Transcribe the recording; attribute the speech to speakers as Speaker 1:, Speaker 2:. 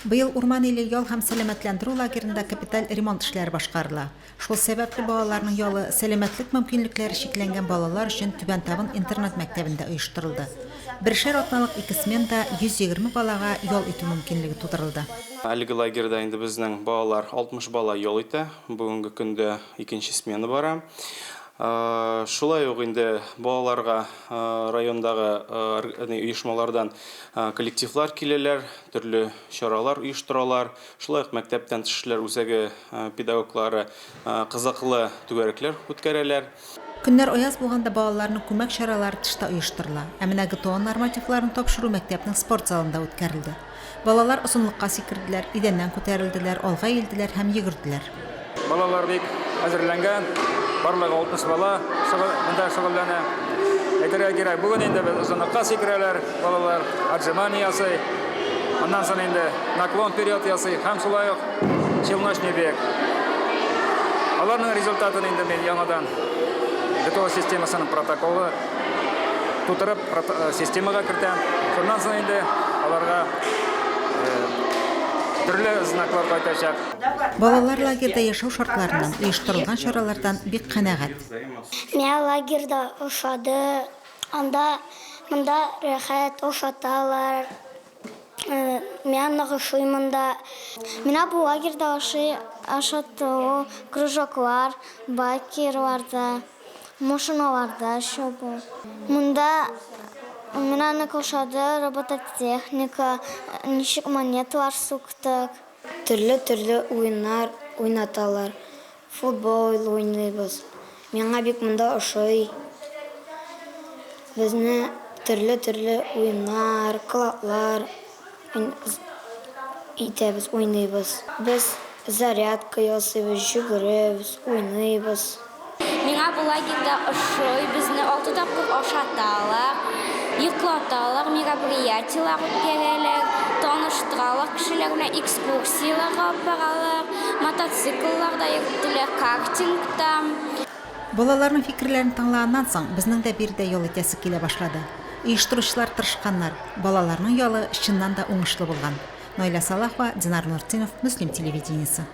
Speaker 1: Быел урман иле ял һәм сәламәтләндерү лагерында капиталь ремонт эшләре башкарыла. Шул сәбәпле балаларның ялы сәламәтлек мөмкинлекләре шикләнгән балалар өчен Түбән Табын интернат мәктәбендә оештырылды. Бершәр атналык 2 сменада 120 балага ял итү мөмкинлеге тудырылды.
Speaker 2: Әлеге лагерда инде безнең балалар 60 бала ял итә. Бүгенге көндә 2нче смена бара. Шулай ук инде балаларга райондагы оешмалардан коллективлар киләләр, төрле чаралар оештыралар. Шулай ук мәктәптән тышчылар үзәге педагоглары кызыклы түгәрәкләр үткәрәләр.
Speaker 1: Көннәр аяз булганда балаларның күмәк чаралары тышта оештырыла. Ә менә ГТО нормативларын тапшыру мәктәпнең спорт залында үткәрелде. Балалар озынлыкка сикерделәр, идәннән күтәрелделәр, алга илделәр һәм йөгерделәр.
Speaker 3: Балалар бик әзерләнгән, барлыгы 60 бала монда шөгыльләнә. Әгәр бүген инде озынлыкка сикерәләр, балалар отжимание ясый. Аннан соң инде наклон вперед ясый һәм шулай ук челночный бег. Аларның результатын инде мен яңадан ГТО системасының протоколы тутырып системага кертәм. Шуннан соң инде аларга төрле знаклар кайтачак.
Speaker 1: Балалар лагерда яшәү шартларынан, оештырылган чаралардан бик канәгать.
Speaker 4: Миңа лагерда ошады. Монда рәхәт ошаталар. Миңа ныгышый монда. Миңа бу лагерда ошатты кружоклар, байкерларда, машиналарда шабу. Монда миңа ошады робототехника, ничек монеталар суктык. Төрле уеннар уйнаталар. Футбол уйныйбыз. Миңа бик монда ошый. Безне төрле уеннар, клаплар итәбез, уйныйбыз. Без зарядка ясыйбыз, жүгеребез, уйныйбыз.
Speaker 5: Миңа бу лагерда ошый, безне 6 тапкыр ошаталар, йоклаталар, мероприятиелар үткәрәләр, таныштыралар кешеләр белән экскурсияларга баралар, мотоциклларда йөртәләр, картингта.
Speaker 1: Балаларның фикерләрен тыңлаганнан соң безнең дә биредә ял итәсе килә башлады. Оештыручылар тырышканнар. Балаларның ялы чыннан да уңышлы булган. Наиля Салахова, Динар Нуртинов, Муслим телевидениесе.